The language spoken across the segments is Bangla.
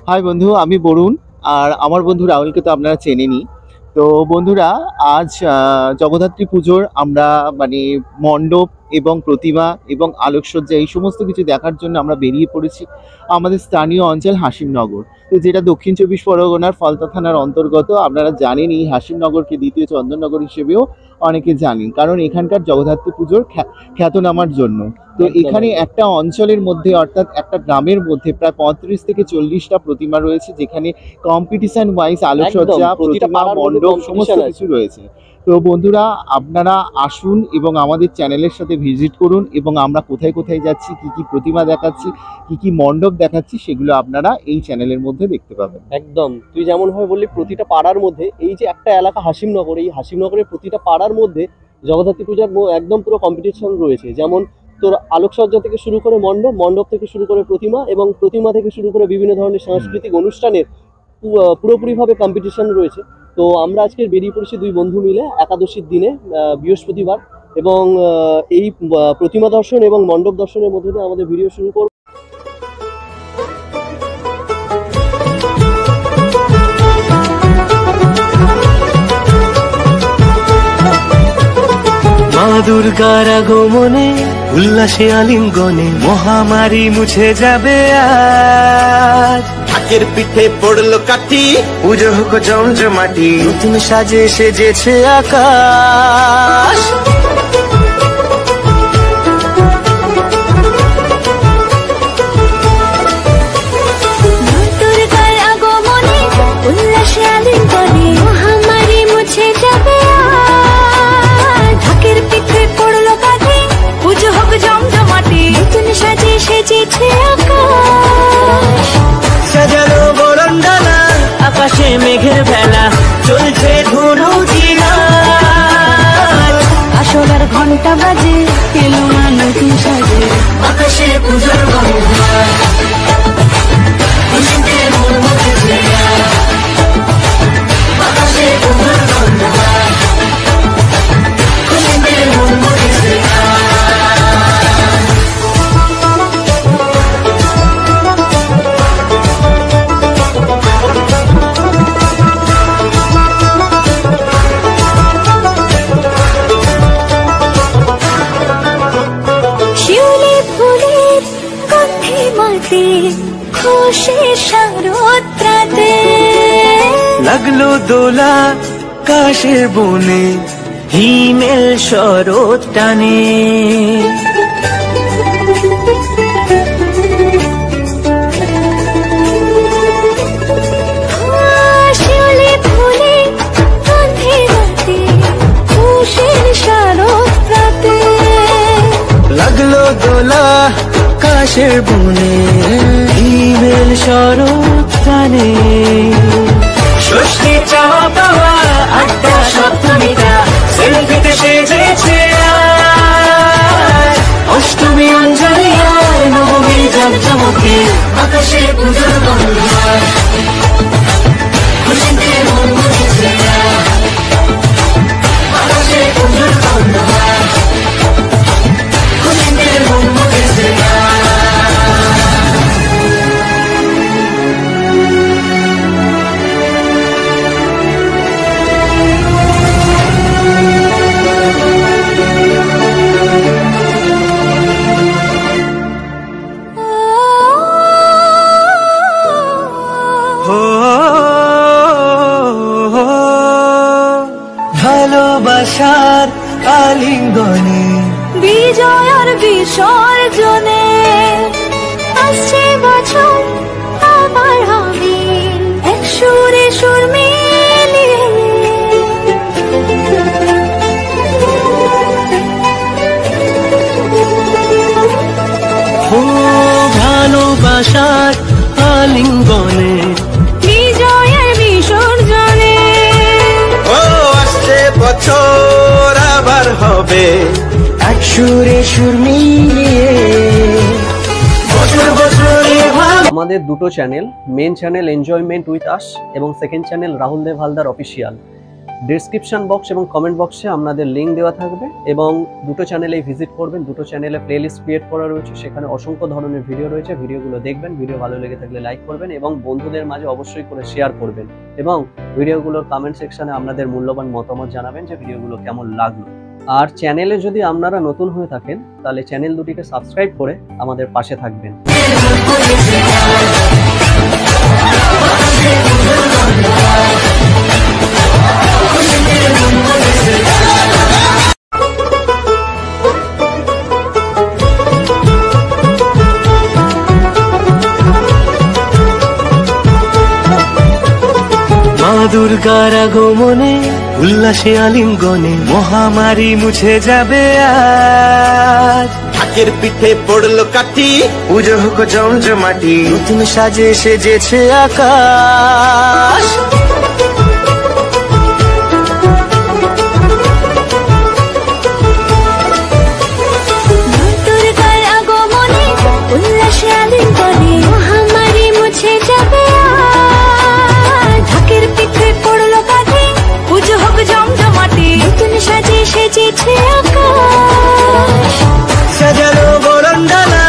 হাই বন্ধু, আমি বরুণ। আর আমার বন্ধু রাহুলকে তো আপনারা চেনেনই। তো বন্ধুরা, আজ জগদ্ধাত্রী পুজোর আমরা মানে মণ্ডপ এবং প্রতিমা এবং আলোকসজ্জা এই সমস্ত কিছু দেখার জন্য আমরা বেরিয়ে পড়েছি আমাদের স্থানীয় অঞ্চল হাসিমনগর। তো যেটা দক্ষিণ চব্বিশ পরগনার ফলতা থানার অন্তর্গত। আপনারা জানেনই হাসিমনগরকে দ্বিতীয় চন্দননগর হিসেবেও অনেকে জানেন, কারণ এখানকার জগদ্ধাত্রী পুজোর খ্যাতনামার জন্য। তো এখানে একটা অঞ্চলের মধ্যে অর্থাৎ একটা গ্রামের মধ্যে প্রায় 35 থেকে 40টা প্রতিমা রয়েছে, যেখানে কম্পিটিশন ওয়াইজ আলোকসজ্জা, প্রতিমা, মণ্ডপ সমস্ত কিছু রয়েছে। তো বন্ধুরা, আপনারা আসুন এবং আমাদের চ্যানেলের সাথে ভিজিট করুন, এবং আমরা কোথায় কোথায় যাচ্ছি, কি কি প্রতিমা দেখাচ্ছি, কি কি মণ্ডপ দেখাচ্ছি, সেগুলো আপনারা এই চ্যানেলের মধ্যে দেখতে পাবেন। একদম, তুই যেমন ভাবে বললি প্রতিটা পাড়ার মধ্যে, এই যে একটা এলাকা হাসিমনগর, এই হাসিমনগরের প্রতিটা পাড়ার মধ্যে জগদ্ধাত্রী পূজার একদম পুরো কম্পিটিশন রয়েছে। যেমন তোর আলোকসজ্জা থেকে শুরু করে মণ্ডপ, মণ্ডপ থেকে শুরু করে প্রতিমা, এবং প্রতিমা থেকে শুরু করে বিভিন্ন ধরনের সাংস্কৃতিক অনুষ্ঠানের পুরোপুরিভাবে কম্পিটিশন রয়েছে। তো আমরা আজকে বেরিয়ে পড়েছি দুই বন্ধু মিলে একাদশীর দিনে, বৃহস্পতিবার, এবং এই প্রতিমা দর্শন এবং মণ্ডপ দর্শনের মধ্যে দিয়ে আমাদের ভিডিও শুরু করব। মা দুর্গার আগমনে উল্লাসে আলিঙ্গনে মহামারী মুছে যাবে আজ। ঢাকের পিঠে পড়লো কাঠি, পুজো হোক জমজমাটি, নতুন সাজে সেজেছে আকাশ। সাজানো বরণডালা, আকাশে মেঘের ভেলা, চলছে ধুনু জিনাল। আসলার ঘন্টা বাজে, এলো না নতুন সাজে, আকাশে পুজোর গন্ধ। লাগলো দোলা কাশের বনে, হিমেল শরৎ টানে। লাগলো দোলা কাশের বনে, হিমেল শরৎ টানে। ষষ্ঠী চাওয়া পাওয়া আড্ডা সপ্তমীটা সেলফিতে সেজেছে আজ। অষ্টমী অঞ্জলি আর নবমী জমজমকে, আকাশে পুজোর গন্ধ। খুশিতে মন মুখেছে আকাশে পুজোর গন্ধ। খুশিতে মন মুখেছে। ভালোবাসার আলিঙ্গনে, বিজয় আর বিসর্জনে, আসছে বছর আবার হবে এক সুরে সুর মিলিয়ে। ভালোবাসার আলিঙ্গনে, বিজয় আর বিসর্জনে, ও আসছে বছর আবার হবে এক সুরে সুর মিলিয়ে। বছর বছর আমাদের দুটো channel, main channel enjoyment with us এবং second channel Rahul Dev Haldar official. Description box এবং কমেন্ট বক্সে আপনাদের লিঙ্ক দেওয়া থাকবে, এবং দুটো চ্যানেলেই ভিজিট করবেন। দুটো চ্যানেলে প্লেলিস্ট ক্রিয়েট করা রয়েছে, সেখানে অসংখ্য ধরনের ভিডিও রয়েছে। ভিডিওগুলো দেখবেন, ভিডিও ভালো লেগে থাকলে লাইক করবেন এবং বন্ধুদের মাঝে অবশ্যই করে শেয়ার করবেন, এবং ভিডিওগুলোর কমেন্ট সেকশনে আপনাদের মূল্যবান মতামত জানাবেন যে ভিডিওগুলো কেমন লাগলো। আর চ্যানেলে যদি আপনারা নতুন হয়ে থাকেন তাহলে চ্যানেল দুটিকে সাবস্ক্রাইব করে আমাদের পাশে থাকবেন। মা দুর্গার আগমনে উল্লাসে আলিঙ্গনে মহামারী মুছে যাবে আজ। ঢাকের পিঠে পড়লো কাঠি, পুজো হোক জমজমাটি, নতুন সাজে সেজেছে আকাশ। দুর্গার আগমনে উল্লাসে আলিঙ্গনে মহামারী মুছে যাবে আজ। ঢাকের পিঠে পড়লো কাঠি, পুজো হোক জমজমাটি, নতুন সাজে সেজেছে আকাশ। সাজানো বরণডালা,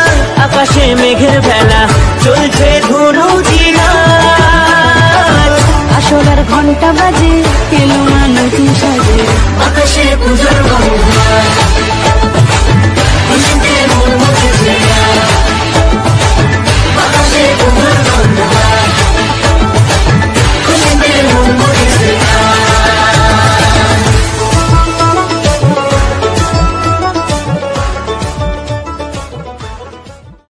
আকাশে মেঘের ভেলা, চলছে ধনুচি নাচ। আসলার ঘন্টা বাজে এলো না নতুন সাজে আকাশে পুজোর